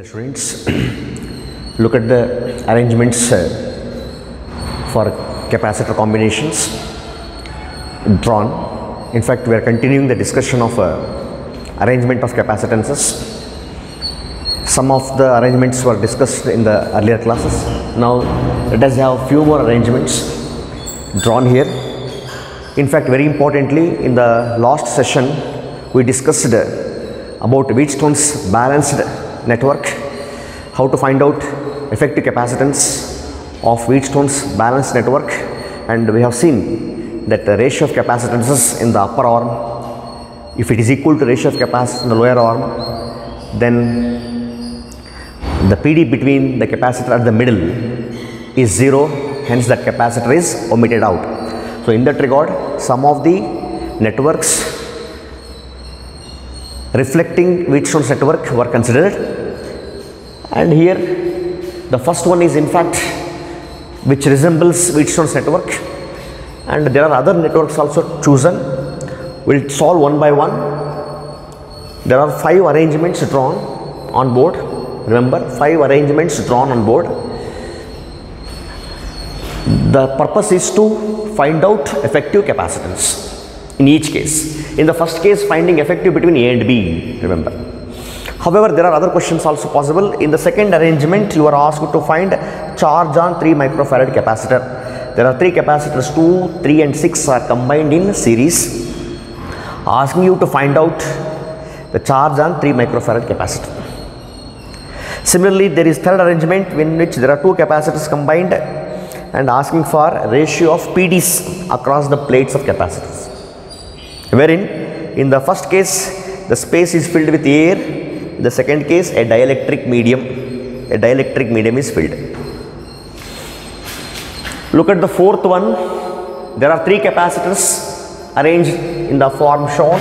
Students, look at the arrangements for capacitor combinations drawn. In fact, we are continuing the discussion of arrangement of capacitances. Some of the arrangements were discussed in the earlier classes. Now let us have few more arrangements drawn here. In fact, very importantly, in the last session we discussed about Wheatstone's balanced network, how to find out effective capacitance of Wheatstone's balanced network, and we have seen that the ratio of capacitances in the upper arm, if it is equal to ratio of capacitance in the lower arm, then the PD between the capacitor at the middle is 0, hence that capacitor is omitted out. So in that regard, some of the networks reflecting Wheatstone's network were considered, and here the first one is in fact which resembles Wheatstone's network, and there are other networks also chosen. We will solve one by one. There are 5 arrangements drawn on board. Remember, 5 arrangements drawn on board. The purpose is to find out effective capacitance in each case. In the first case, finding effective between A and B, remember. However, there are other questions also possible. In the second arrangement, you are asked to find charge on 3 microfarad capacitor. There are 3 capacitors, 2, 3 and 6 are combined in series, asking you to find out the charge on 3 microfarad capacitor. Similarly, there is third arrangement in which there are 2 capacitors combined and asking for ratio of PDs across the plates of capacitors, wherein in the first case the space is filled with air, in the second case a dielectric medium is filled. Look at the fourth one. There are 3 capacitors arranged in the form shown,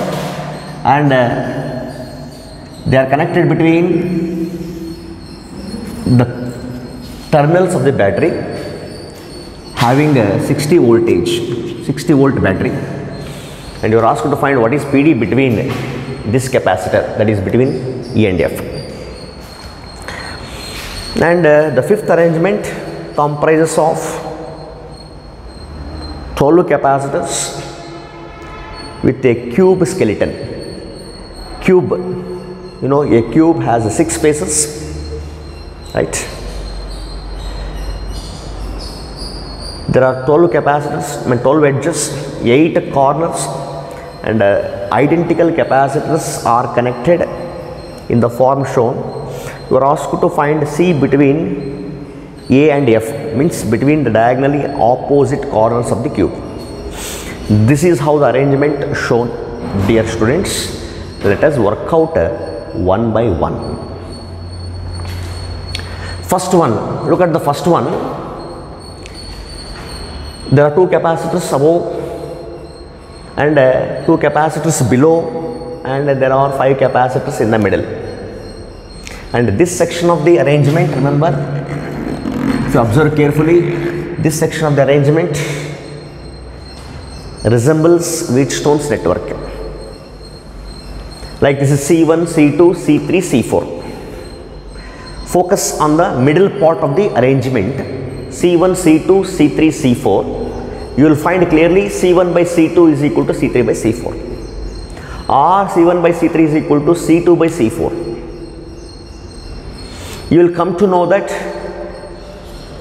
and they are connected between the terminals of the battery, having a 60 volt battery, and you are asked to find what is PD between this capacitor, that is between E and F. And the fifth arrangement comprises of 12 capacitors with a cube skeleton. Cube, you know, a cube has 6 faces, right? There are 12 capacitors, 12 edges, 8 corners, and identical capacitors are connected in the form shown. You are asked to find C between A and F, means between the diagonally opposite corners of the cube. This is how the arrangement shown, dear students. Let us work out one by one. First one, look at the first one. There are 2 capacitors above and 2 capacitors below, and there are 5 capacitors in the middle. And this section of the arrangement, remember, if you observe carefully, this section of the arrangement resembles Wheatstone's network. Like this is C1, C2, C3, C4. Focus on the middle part of the arrangement, C1, C2, C3, C4. You will find clearly C1 by C2 is equal to C3 by C4, or C1 by C3 is equal to C2 by C4. You will come to know that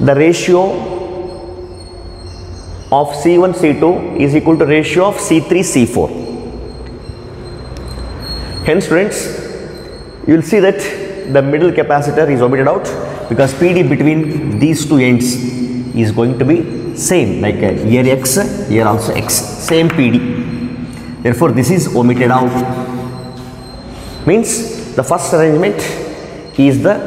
the ratio of C1, C2 is equal to ratio of C3, C4. Hence, students, you will see that the middle capacitor is omitted out because PD between these 2 ends is going to be same, like here X, here also X, same PD. Therefore, this is omitted out. Means the first arrangement is the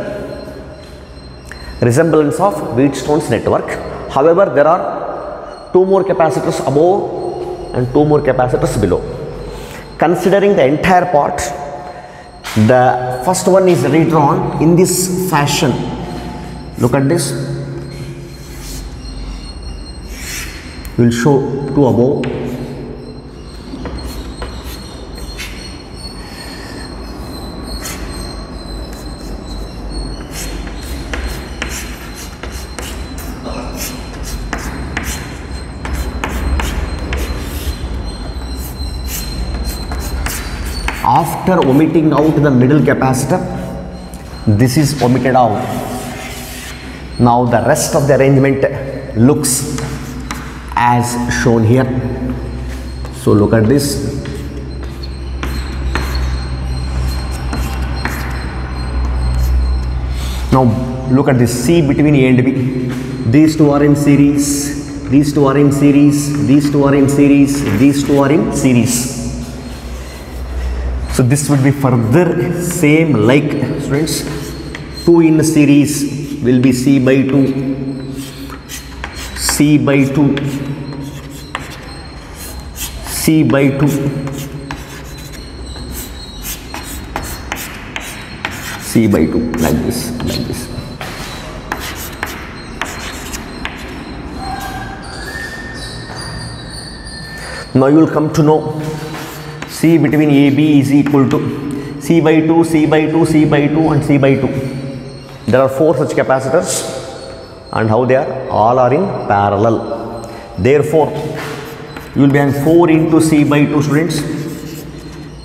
resemblance of Wheatstone's network. However, there are 2 more capacitors above and 2 more capacitors below. Considering the entire part, the first one is redrawn in this fashion. Look at this. We will show 2 above. After omitting out the middle capacitor, this is omitted out. Now the rest of the arrangement looks as shown here. So look at this. Now look at this C between A and B. These two are in series, these two are in series, these two are in series, these two are in series. So this would be further same like students. 2 in series will be C by 2, C by 2, C by 2, C by 2, like this, like this. Now you will come to know C between AB is equal to C by 2, C by 2, C by 2 and C by 2. There are 4 such capacitors and how they are? All are in parallel. Therefore, you will be having 4 into C by 2 students,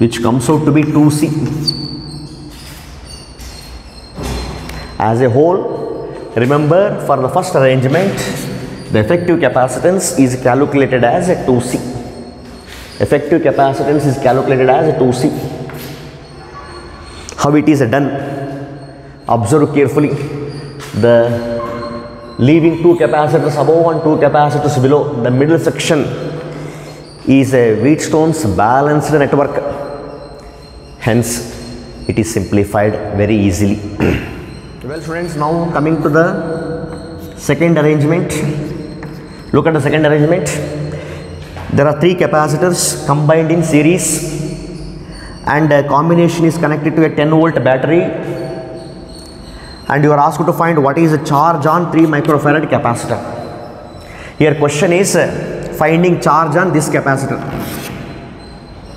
which comes out to be 2C. As a whole, remember for the first arrangement, the effective capacitance is calculated as a 2C. Effective capacitance is calculated as a 2C. How it is done? Observe carefully. The leaving 2 capacitors above and 2 capacitors below, the middle section is a Wheatstone's balanced network. Hence, it is simplified very easily. Well students, now coming to the second arrangement. Look at the second arrangement. There are 3 capacitors combined in series and a combination is connected to a 10 volt battery, and you are asked to find what is the charge on 3 microfarad capacitor. Here question is finding charge on this capacitor,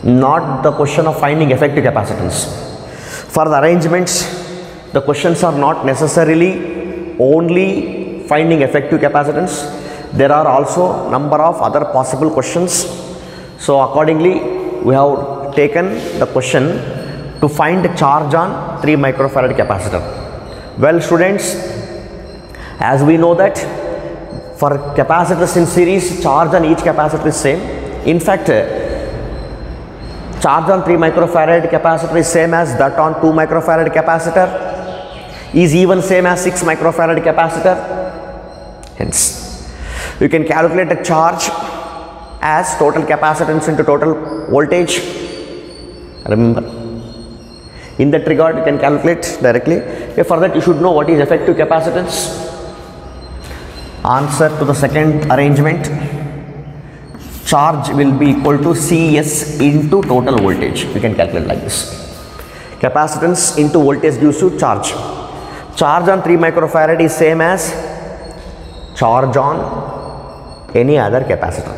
not the question of finding effective capacitance. For the arrangements, the questions are not necessarily only finding effective capacitance. There are also number of other possible questions. So accordingly, we have taken the question to find charge on 3 microfarad capacitor. Well students, as we know that for capacitors in series, charge on each capacitor is same. In fact, charge on 3 microfarad capacitor is same as that on 2 microfarad capacitor, is even same as 6 microfarad capacitor. Hence, you can calculate the charge as total capacitance into total voltage. Remember, in that regard you can calculate directly. For that you should know what is effective capacitance. Answer to the second arrangement, charge will be equal to Cs into total voltage. We can calculate like this. Capacitance into voltage gives you charge. Charge on 3 microfarad is same as charge on any other capacitor,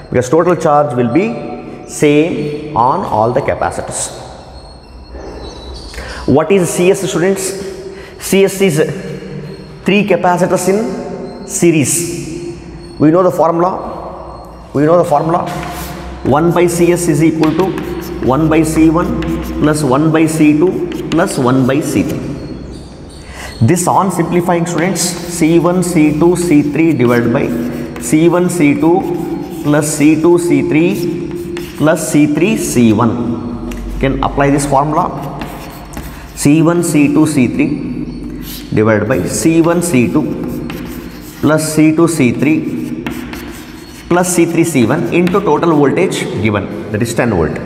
because total charge will be same on all the capacitors. What is CS students? CS is 3 capacitors in series. We know the formula. 1 by CS is equal to 1 by C1 plus 1 by C2 plus 1 by C3. This on simplifying students, C1 C2 C3 divided by C1 C2 plus C2 C3 plus C3 C1. You can apply this formula. C1 C2 C3 divided by C1 C2 plus C2 C3 plus C3 C1 into total voltage given, that is 10 volt.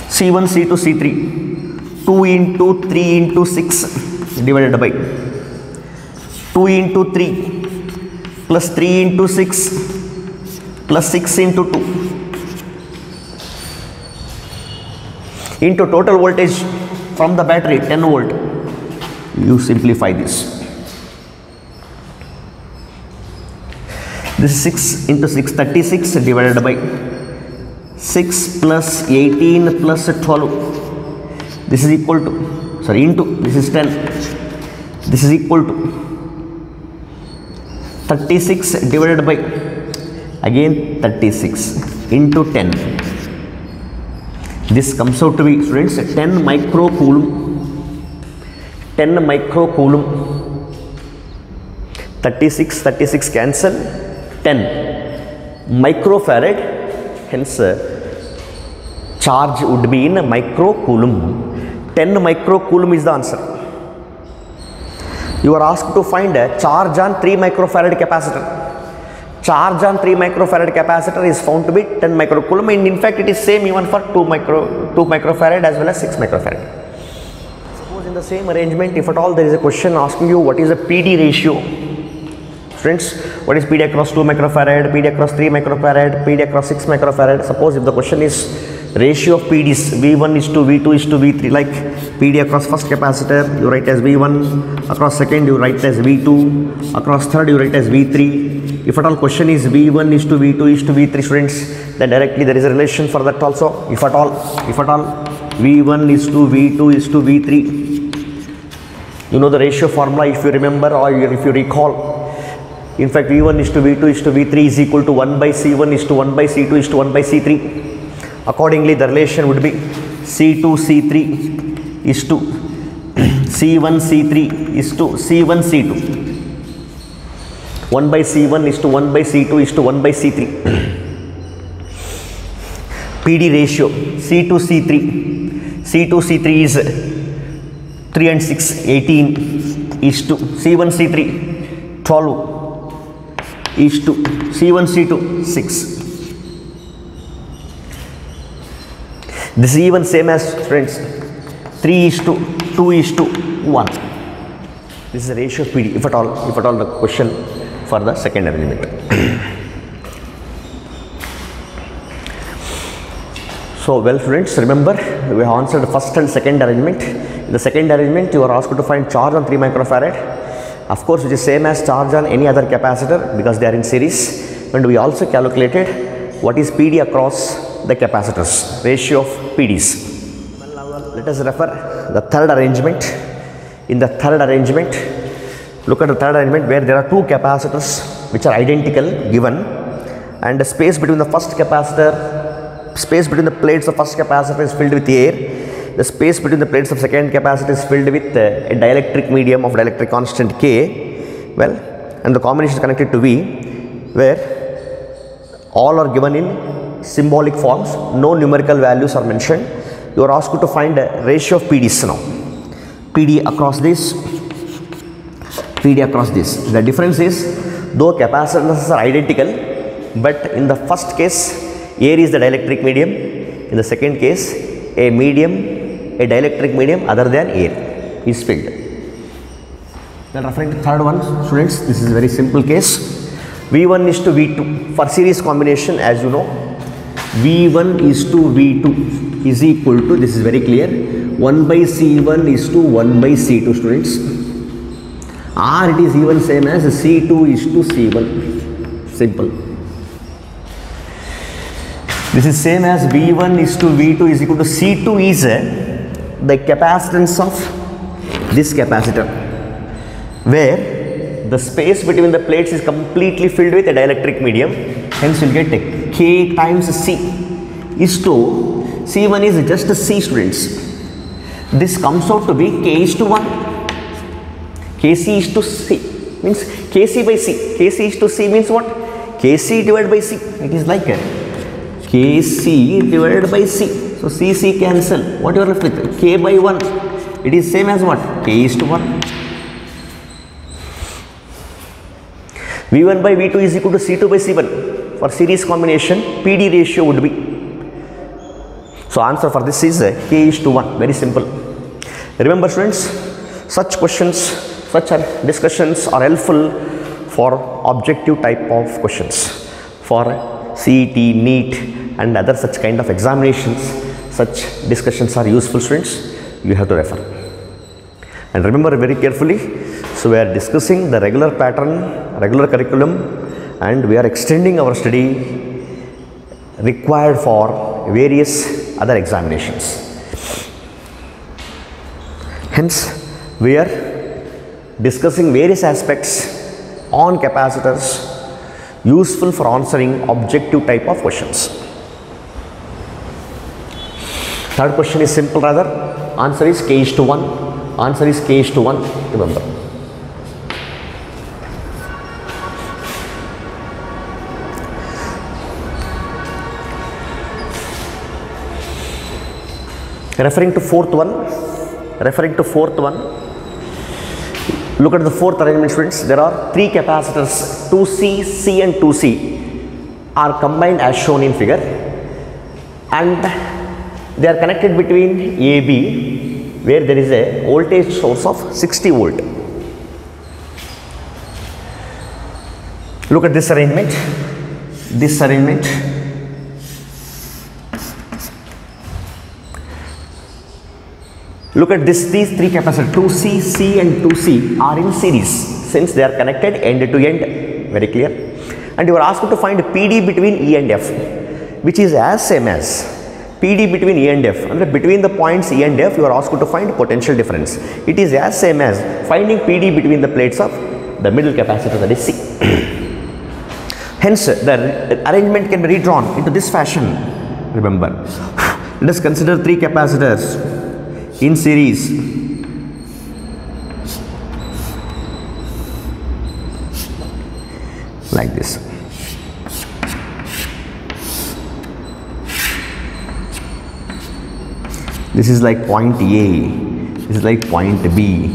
C1 C2 C3, 2 into 3 into 6 divided by 2 into 3 plus 3 into 6 plus 6 into 2 into total voltage from the battery 10 volt. You simplify this. This is 6 into 6, 36 divided by 6 plus 18 plus 12. This is equal to, sorry, into, this is 10. This is equal to 36 divided by again 36 into 10. This comes out to be, students, 10 microcoulomb. 10 microcoulomb. 36 cancel. 10 microfarad. Hence, charge would be in microcoulomb. 10 microcoulomb is the answer. You are asked to find a charge on 3 microfarad capacitor. Charge on 3 microfarad capacitor is found to be 10 microcoulomb, and in fact it is same even for 2 microfarad as well as 6 microfarad. Suppose in the same arrangement, if at all there is a question asking you what is the PD ratio. Friends, what is PD across 2 microfarad, PD across 3 microfarad, PD across 6 microfarad? Suppose if the question is ratio of PDs, V1 is to V2 is to V3, like PD across first capacitor, you write as V1, across second you write as V2, across third you write as V3. If at all question is V1 is to V2 is to V3, students, then directly there is a relation for that also. If at all V1 is to V2 is to V3, you know the ratio formula if you remember or if you recall. In fact, V1 is to V2 is to V3 is equal to 1 by C1 is to 1 by C2 is to 1 by C3. Accordingly, the relation would be C2 C3 is to C1 C3 is to C1 C2. 1 by C1 is to 1 by C2 is to 1 by C3. PD ratio C2 C3. C2 C3 is 3 and 6, 18 is to C1 C3, 12 is to C1 C2, 6. This is even same as, friends, 3 is to 2 is to 1. This is the ratio of PD, if at all the question for the second arrangement. So, well, friends, remember we have answered the first and second arrangement. In the second arrangement, you are asked to find charge on 3 microfarad. Of course, which is same as charge on any other capacitor because they are in series. And we also calculated what is PD across the capacitors, ratio of PDs. Well, now let us refer the third arrangement. In the third arrangement, look at the third arrangement where there are two capacitors which are identical given, and the space between the first capacitor, space between the plates of first capacitor is filled with air. The space between the plates of second capacitor is filled with a dielectric medium of dielectric constant K. Well, and the combination is connected to V, where all are given in symbolic forms, no numerical values are mentioned. You are asked to find a ratio of PDs now. PD across this, PD across this. The difference is, though capacitors are identical, but in the first case, air is the dielectric medium. In the second case, a dielectric medium other than air is filled. Then referring to third one, students, this is a very simple case. V1 is to V2. For series combination, as you know, V1 is to V2 is equal to, this is very clear, 1 by C1 is to 1 by C2, students. Or it is even same as C2 is to C1. Simple. This is same as V1 is to V2 is equal to C2 is the capacitance of this capacitor, where the space between the plates is completely filled with a dielectric medium. Hence, you will get a K times C is to C1 is just a C, students. This comes out to be K is to 1. Kc is to C means Kc by C. Kc is to C means what? Kc divided by C. It is like a Kc divided by C. So Cc cancel. What you are left with? K by 1. It is same as what? K is to 1. V1 by V2 is equal to C2 by C1. For series combination, PD ratio would be. So answer for this is K is to 1. Very simple. Remember, students, such questions, such discussions are helpful for objective type of questions. For CET, NEET and other such kind of examinations, such discussions are useful, students. You have to refer. And remember very carefully, so we are discussing the regular pattern, regular curriculum, and we are extending our study required for various other examinations. Hence, we are discussing various aspects on capacitors useful for answering objective type of questions. Third question is simple rather. Answer is K/1. Answer is K/1. Remember. Referring to fourth one, look at the fourth arrangement, students. There are three capacitors, 2C, C and 2C are combined as shown in figure, and they are connected between AB, where there is a voltage source of 60 volt. Look at this arrangement. Look at this, these three capacitors 2C, C and 2C are in series since they are connected end to end, very clear. And you are asked to find PD between E and F, which is as same as PD between E and F. And between the points E and F, you are asked to find potential difference. It is as same as finding PD between the plates of the middle capacitor, that is C. Hence, the arrangement can be redrawn into this fashion. Remember, let us consider three capacitors in series. Like this. This is like point A, this is like point B,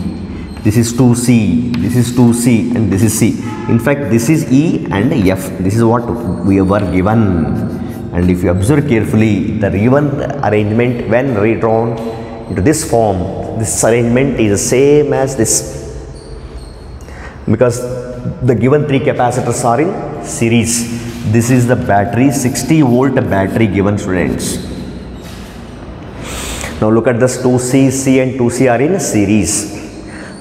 this is 2C, this is 2C and this is C. In fact, this is E and F. This is what we were given. And if you observe carefully, the given arrangement when redrawn into this form, this arrangement is the same as this, because the given three capacitors are in series. This is the battery, 60 volt battery given, students. Now look at this, 2C, C and 2C are in series.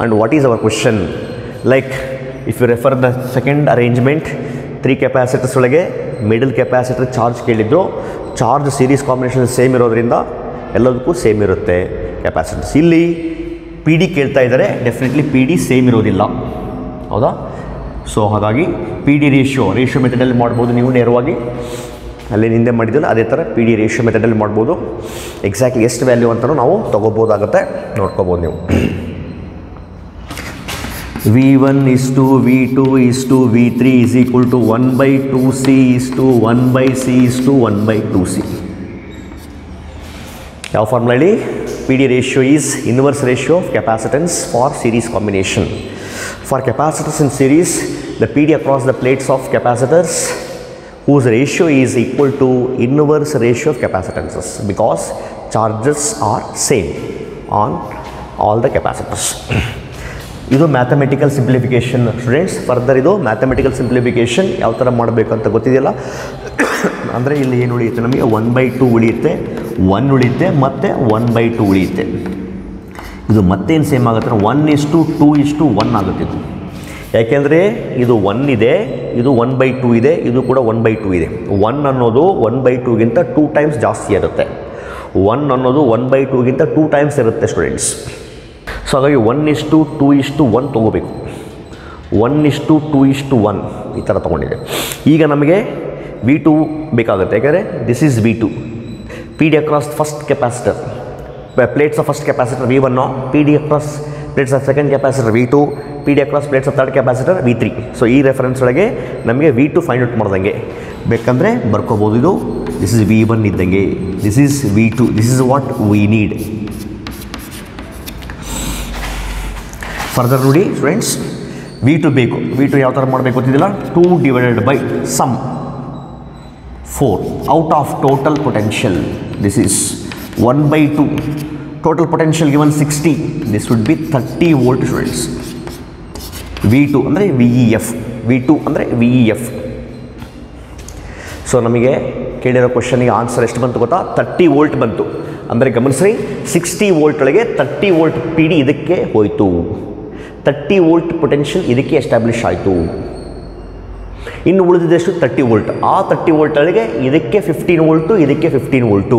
And what is our question? Like if you refer the second arrangement, three capacitors ಒಳಗೆ middle capacitor charge ಕೇಳಿದ್ರು, charge series combination same ಇರೋದ್ರಿಂದ ಎಲ್ಲದಕ್ಕೂ same ಇರುತ್ತೆ capacitors. ಇಲ್ಲಿ P D ಕೇಳ್ತಾ ಇದ್ದಾರೆ, definitely P D same ಇರೋದಿಲ್ಲ, ಹೌದಾ? ಸೊ ಹಾಗಾಗಿ ಪಿ ಡಿ ರೇಷಿಯೋ ಮೆಥಡಲ್ಲಿ ಮಾಡ್ಬೋದು ನೀವು ನೇರವಾಗಿ, ಅಲ್ಲಿ ಹಿಂದೆ ಮಾಡಿದ್ದಿಲ್ಲ ಅದೇ ಥರ ಪಿ ಡಿ ರೇಷಿಯೋ ಮೆಥಡಲ್ಲಿ ಮಾಡ್ಬೋದು. ಎಕ್ಸಾಕ್ಟ್ಲಿ ಎಷ್ಟು ವ್ಯಾಲ್ಯೂ ಅಂತಲೂ ನಾವು ತೊಗೋಬೋದಾಗುತ್ತೆ, ನೋಡ್ಕೋಬೋದು ನೀವು. V1 is to V2 is to V3 is equal to 1/2C is to 1/C is to 1/2C. ಯಾವ ಫಾರ್ಮುಲಲ್ಲಿ PD ratio is inverse ratio of capacitance for series combination. For capacitors in series, the PD across the plates of capacitors whose ratio is equal to inverse ratio of capacitances, because charges are same on all the capacitors. ಇದು mathematical simplification students. Further ಇದು mathematical simplification ಯಾವ ಥರ ಮಾಡಬೇಕು ಅಂತ ಗೊತ್ತಿದೆಯಲ್ಲ. ಅಂದರೆ ಇಲ್ಲಿ ಏನು ಉಳಿಯುತ್ತೆ ನಮಗೆ 1/2 ಉಳಿಯುತ್ತೆ, 1 ಉಳಿಯುತ್ತೆ ಮತ್ತು 1/2 ಉಳಿಯುತ್ತೆ. ಇದು ಮತ್ತೇನು ಸೇಮ್ ಆಗುತ್ತೆ, 1:2:1 ಆಗುತ್ತೆ ಇದು. ಯಾಕೆಂದರೆ ಇದು 1 ಇದೆ, ಇದು 1/2 ಇದೆ, ಇದು ಕೂಡ 1/2 ಇದೆ. 1 ಅನ್ನೋದು 1/2ಗಿಂತ 2 ಟೈಮ್ಸ್ ಜಾಸ್ತಿ ಇರುತ್ತೆ. 1 ಅನ್ನೋದು 1/2ಗಿಂತ 2 ಟೈಮ್ಸ್ ಇರುತ್ತೆ ಸ್ಟೂಡೆಂಟ್ಸ್. ಸೊ ಹಾಗಾಗಿ 1:2:1 ತೊಗೋಬೇಕು. 1:2:1 ಈ ಥರ ತೊಗೊಂಡಿದೆ. ಈಗ ನಮಗೆ V2 ಬೇಕಾಗುತ್ತೆ, ಯಾಕೆಂದರೆ this is V2. PD across first capacitor, plates of first capacitor V1, PD across plates of second capacitor V2, PD across plates of third capacitor V3. So ಈ ರೆಫರೆನ್ಸ್ ಒಳಗೆ ನಮಗೆ V2 ಫೈಂಡ್ ಔಟ್ ಮಾಡ್ದಂಗೆ ಬೇಕಂದರೆ ಬರ್ಕೋಬೋದು. ಇದು this is V1 ಇದ್ದಂಗೆ, this is V2, this is what we need. Further ನೋಡಿ friends, V2 ಬೇಕು. V2 ಯಾವ ಥರ ಮಾಡಬೇಕು ಗೊತ್ತಿದ್ದಿಲ್ಲ, 2 divided by sum 4 out of total potential. This is 1/2. Total potential given 60. This would be 30 volt students. V2 ಅಂದರೆ VEF, V2 ಅಂದರೆ VEF. So ನಮಗೆ ಕೇಳಿರೋ ಕ್ವಶನಿಗೆ answer ಎಷ್ಟು ಬಂತು ಗೊತ್ತಾ, 30 ವೋಲ್ಟ್ ಬಂತು. ಅಂದರೆ ಗಮನಿಸ್ರಿ, 60 ವೋಲ್ಟ್ ಒಳಗೆ 30 ವೋಲ್ಟ್ PD ಇದಕ್ಕೆ ಹೋಯಿತು, 30 ವೋಲ್ಟ್ ಪೊಟೆನ್ಷಿಯಲ್ ಇದಕ್ಕೆ ಎಸ್ಟಾಬ್ಲಿಷ್ ಆಯಿತು. ಇನ್ನು ಉಳಿದಿದ್ದಷ್ಟು 30 ವೋಲ್ಟ್. ಆ 30 ವೋಲ್ಟ್ ಒಳಗೆ ಇದಕ್ಕೆ 15 ವೋಲ್ಟು, ಇದಕ್ಕೆ 15 ವೋಲ್ಟು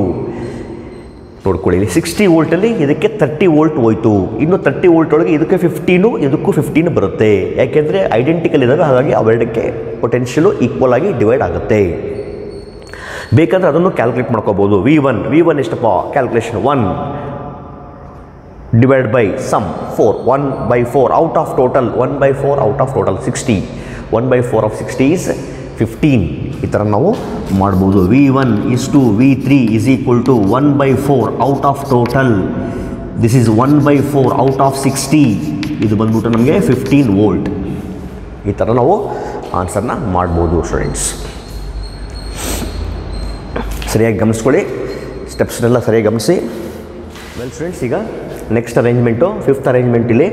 ನೋಡ್ಕೊಳ್ಳಿ. 60 ವೋಲ್ಟಲ್ಲಿ ಇದಕ್ಕೆ 30 ವೋಲ್ಟ್ ಹೋಯಿತು. ಇನ್ನು 30 ವೋಲ್ಟ್ ಒಳಗೆ ಇದಕ್ಕೆ 15, ಇದಕ್ಕೂ 15 ಬರುತ್ತೆ. ಯಾಕೆಂದರೆ ಐಡೆಂಟಿಕಲ್ ಇದ್ದಾವೆ, ಹಾಗಾಗಿ ಅವೆರಡಕ್ಕೆ ಪೊಟೆನ್ಷಿಯಲು ಈಕ್ವಲ್ ಆಗಿ ಡಿವೈಡ್ ಆಗುತ್ತೆ. ಬೇಕಂದ್ರೆ ಅದನ್ನು ಕ್ಯಾಲ್ಕುಲೇಟ್ ಮಾಡ್ಕೋಬೋದು. V1 ಎಷ್ಟಪ್ಪ calculation 1 divide by sum 4 1/4 out of total 1/4 out of total 60 1/4 of 60 is 15. ಈ ಥರ ನಾವು ಮಾಡ್ಬೋದು. V1 V3 is equal to 1/4 out of total. This is 1/4 out of 60. ಇದು ಬಂದ್ಬಿಟ್ಟು ನಮಗೆ 15 ವೋಲ್ಟ್. ಈ ಥರ ನಾವು ಆನ್ಸರ್ನ ಮಾಡ್ಬೋದು ಸ್ಟೂಡೆಂಟ್ಸ್. ಸರಿಯಾಗಿ ಗಮನಿಸ್ಕೊಳ್ಳಿ, ಸ್ಟೆಪ್ಸ್ನೆಲ್ಲ ಸರಿಯಾಗಿ ಗಮನಿಸಿ. ವೆಲ್ ಸ್ಟೂಡೆಂಟ್ಸ್, ಈಗ ನೆಕ್ಸ್ಟ್ ಅರೇಂಜ್ಮೆಂಟು 5th ಅರೇಂಜ್ಮೆಂಟ್. ಇಲ್ಲಿ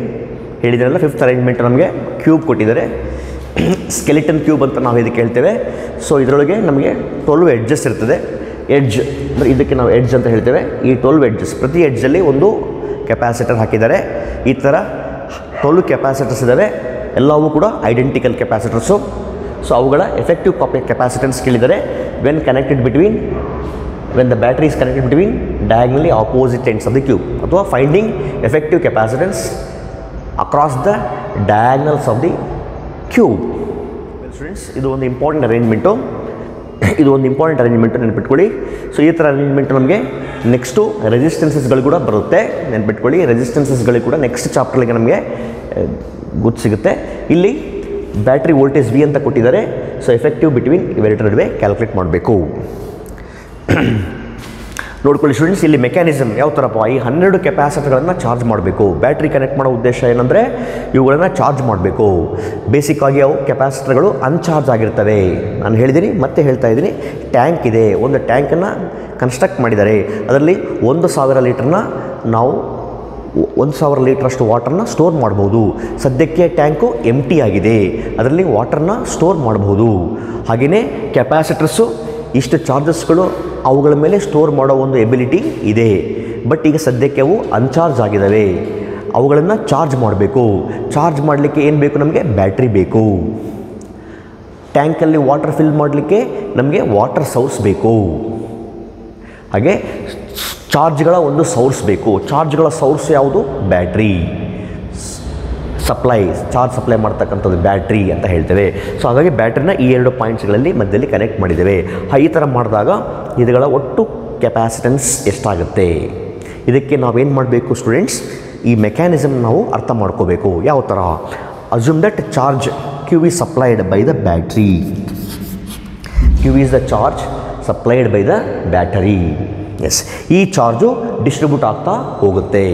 ಹೇಳಿದ್ರಲ್ಲ 5th ಅರೇಂಜ್ಮೆಂಟ್ ನಮಗೆ ಕ್ಯೂಬ್ ಕೊಟ್ಟಿದ್ದಾರೆ. ಸ್ಕೆಲಿಟನ್ ಕ್ಯೂಬ್ ಅಂತ ನಾವು ಇದಕ್ಕೆ ಹೇಳ್ತೇವೆ. ಸೊ ಇದರೊಳಗೆ ನಮಗೆ 12 ಎಡ್ಜಸ್ ಇರ್ತದೆ. ಎಡ್ಜ್ ಅಂದರೆ ಇದಕ್ಕೆ ನಾವು ಎಡ್ಜ್ ಅಂತ ಹೇಳ್ತೇವೆ. ಈ 12 ಎಡ್ಜಸ್, ಪ್ರತಿ ಎಡ್ಜಲ್ಲಿ ಒಂದು ಕೆಪಾಸಿಟರ್ ಹಾಕಿದ್ದಾರೆ. ಈ ಥರ 12 ಕೆಪಾಸಿಟರ್ಸ್ ಇದ್ದಾವೆ. ಎಲ್ಲವೂ ಕೂಡ ಐಡೆಂಟಿಕಲ್ ಕೆಪಾಸಿಟರ್ಸು. ಸೊ ಅವುಗಳ ಎಫೆಕ್ಟಿವ್ ಕೆಪಾಸಿಟೆನ್ಸ್ ಕೇಳಿದರೆ when the battery is connected between diagonally opposite ends of the cube, ಅಥವಾ finding effective capacitance across the diagonals of the cube. Students, ಇದು ಒಂದು ಇಂಪಾರ್ಟೆಂಟ್ ಅರೇಂಜ್ಮೆಂಟು. ನೆನ್ಪಿಟ್ಕೊಳ್ಳಿ. ಸೊ ಈ ಥರ ಅರೇಂಜ್ಮೆಂಟು ನಮಗೆ next ರೆಸಿಸ್ಟೆನ್ಸಸ್ಗಳು ಕೂಡ ಬರುತ್ತೆ. ನೆನ್ಪಿಟ್ಕೊಳ್ಳಿ, ರೆಸಿಸ್ಟೆನ್ಸಸ್ಗಳು ಕೂಡ ನೆಕ್ಸ್ಟ್ ಚಾಪ್ಟರ್ಗೆ ನಮಗೆ ಗೊತ್ತು ಸಿಗುತ್ತೆ. ಇಲ್ಲಿ ಬ್ಯಾಟ್ರಿ ವೋಲ್ಟೇಜ್ V ಅಂತ ಕೊಟ್ಟಿದ್ದಾರೆ. ಸೊ ಎಫೆಕ್ಟಿವ್ ಬಿಟ್ವೀನ್ ಇವೆರಡರ ನಡುವೆ ಕ್ಯಾಲ್ಕುಲೇಟ್ ಮಾಡಬೇಕು. ನೋಡ್ಕೊಳ್ಳಿ ಸ್ಟೂಡೆಂಟ್ಸ್, ಇಲ್ಲಿ ಮೆಕ್ಯಾನಿಸಮ್ ಯಾವ ಥರಪ್ಪ, ಈ 12 ಕೆಪಾಸಿಟರ್ಗಳನ್ನು ಚಾರ್ಜ್ ಮಾಡಬೇಕು. ಬ್ಯಾಟ್ರಿ ಕನೆಕ್ಟ್ ಮಾಡೋ ಉದ್ದೇಶ ಏನಂದರೆ ಇವುಗಳನ್ನು ಚಾರ್ಜ್ ಮಾಡಬೇಕು. ಬೇಸಿಕ್ಕಾಗಿ ಅವು ಕೆಪಾಸಿಟರ್ಗಳು ಅನ್ಚಾರ್ಜ್ ಆಗಿರ್ತವೆ. ನಾನು ಹೇಳಿದ್ದೀನಿ, ಮತ್ತೆ ಹೇಳ್ತಾ ಇದ್ದೀನಿ, ಟ್ಯಾಂಕ್ ಇದೆ. ಒಂದು ಟ್ಯಾಂಕನ್ನು ಕನ್ಸ್ಟ್ರಕ್ಟ್ ಮಾಡಿದ್ದಾರೆ. ಅದರಲ್ಲಿ 1000 ಲೀಟ್ರನ್ನ ನಾವು 1000 ಲೀಟ್ರಷ್ಟು ವಾಟರ್ನ ಸ್ಟೋರ್ ಮಾಡ್ಬೋದು. ಸದ್ಯಕ್ಕೆ ಟ್ಯಾಂಕು ಎಂಟಿ ಆಗಿದೆ, ಅದರಲ್ಲಿ ವಾಟರ್ನ ಸ್ಟೋರ್ ಮಾಡಬಹುದು. ಹಾಗೆಯೇ ಕೆಪಾಸಿಟರ್ಸು ಇಷ್ಟು ಚಾರ್ಜಸ್ಗಳು ಅವುಗಳ ಮೇಲೆ ಸ್ಟೋರ್ ಮಾಡೋ ಒಂದು ಎಬಿಲಿಟಿ ಇದೆ. ಬಟ್ ಈಗ ಸದ್ಯಕ್ಕೆ ಅವು ಅನ್ಚಾರ್ಜ್ ಆಗಿದ್ದಾವೆ. ಅವುಗಳನ್ನು ಚಾರ್ಜ್ ಮಾಡಬೇಕು. ಚಾರ್ಜ್ ಮಾಡಲಿಕ್ಕೆ ಏನು ಬೇಕು, ನಮಗೆ ಬ್ಯಾಟ್ರಿ ಬೇಕು. ಟ್ಯಾಂಕಲ್ಲಿ ವಾಟರ್ ಫಿಲ್ ಮಾಡಲಿಕ್ಕೆ ನಮಗೆ ವಾಟರ್ ಸೋರ್ಸ್ ಬೇಕು. ಹಾಗೆ ಚಾರ್ಜ್ಗಳ ಒಂದು ಸೋರ್ಸ್ ಬೇಕು. ಚಾರ್ಜ್ಗಳ ಸೋರ್ಸ್ ಯಾವುದು, ಬ್ಯಾಟ್ರಿ. ಚಾರ್ಜ್ ಸಪ್ಲೈ ಮಾಡ್ತಕ್ಕಂಥದ್ದು ಬ್ಯಾಟ್ರಿ ಅಂತ ಹೇಳ್ತೇವೆ. ಸೊ ಹಾಗಾಗಿ ಬ್ಯಾಟ್ರಿನ ಈ 2 ಪಾಯಿಂಟ್ಸ್ಗಳಲ್ಲಿ ಮಧ್ಯದಲ್ಲಿ ಕನೆಕ್ಟ್ ಮಾಡಿದ್ದೇವೆ. ಈ ಥರ ಮಾಡಿದಾಗ ಇದುಗಳ ಒಟ್ಟು ಕೆಪಾಸಿಟೆನ್ಸ್ ಎಷ್ಟಾಗುತ್ತೆ, ಇದಕ್ಕೆ ನಾವೇನು ಮಾಡಬೇಕು ಸ್ಟೂಡೆಂಟ್ಸ್, ಈ ಮೆಕ್ಯಾನಿಸಮ್ ನಾವು ಅರ್ಥ ಮಾಡ್ಕೋಬೇಕು. ಯಾವ ಥರ, assume that charge Q is supplied by the battery. Q is the charge supplied by the battery. Yes, ಈ ಚಾರ್ಜು ಡಿಸ್ಟ್ರಿಬ್ಯೂಟ್ ಆಗ್ತಾ ಹೋಗುತ್ತೆ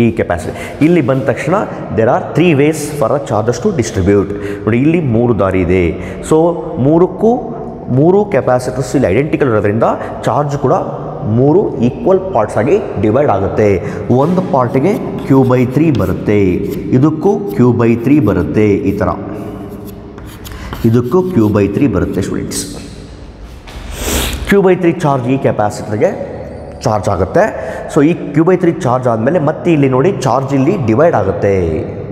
ಈ ಕೆಪಾಸಿಟಿ. ಇಲ್ಲಿ ಬಂದ ತಕ್ಷಣ there are 3 ways for a charges to distribute. ನೋಡಿ, ಇಲ್ಲಿ 3 ದಾರಿ ಇದೆ. ಸೊ 3 ಕೆಪಾಸಿಟರ್ಸ್ ಇಲ್ಲಿ ಐಡೆಂಟಿಕಲ್ ಇರೋದ್ರಿಂದ ಚಾರ್ಜ್ ಕೂಡ 3 ಈಕ್ವಲ್ ಪಾರ್ಟ್ಸ್ ಆಗಿ ಡಿವೈಡ್ ಆಗುತ್ತೆ. ಒಂದು ಪಾರ್ಟಿಗೆ Q/3 ಬರುತ್ತೆ, ಇದಕ್ಕೂ Q/3 ಬರುತ್ತೆ. ಈ ಥರ ಇದಕ್ಕೂ Q/3 ಬರುತ್ತೆ ಸ್ಟೂಡೆಂಟ್ಸ್. Q/3 ಚಾರ್ಜ್ ಈ ಕೆಪಾಸಿಟರ್ಗೆ ಚಾರ್ಜ್ ಆಗುತ್ತೆ. ಸೊ ಈ Q/3 ಚಾರ್ಜ್ ಆದಮೇಲೆ ಮತ್ತೆ ಇಲ್ಲಿ ನೋಡಿ ಚಾರ್ಜ್ ಇಲ್ಲಿ ಡಿವೈಡ್ ಆಗುತ್ತೆ.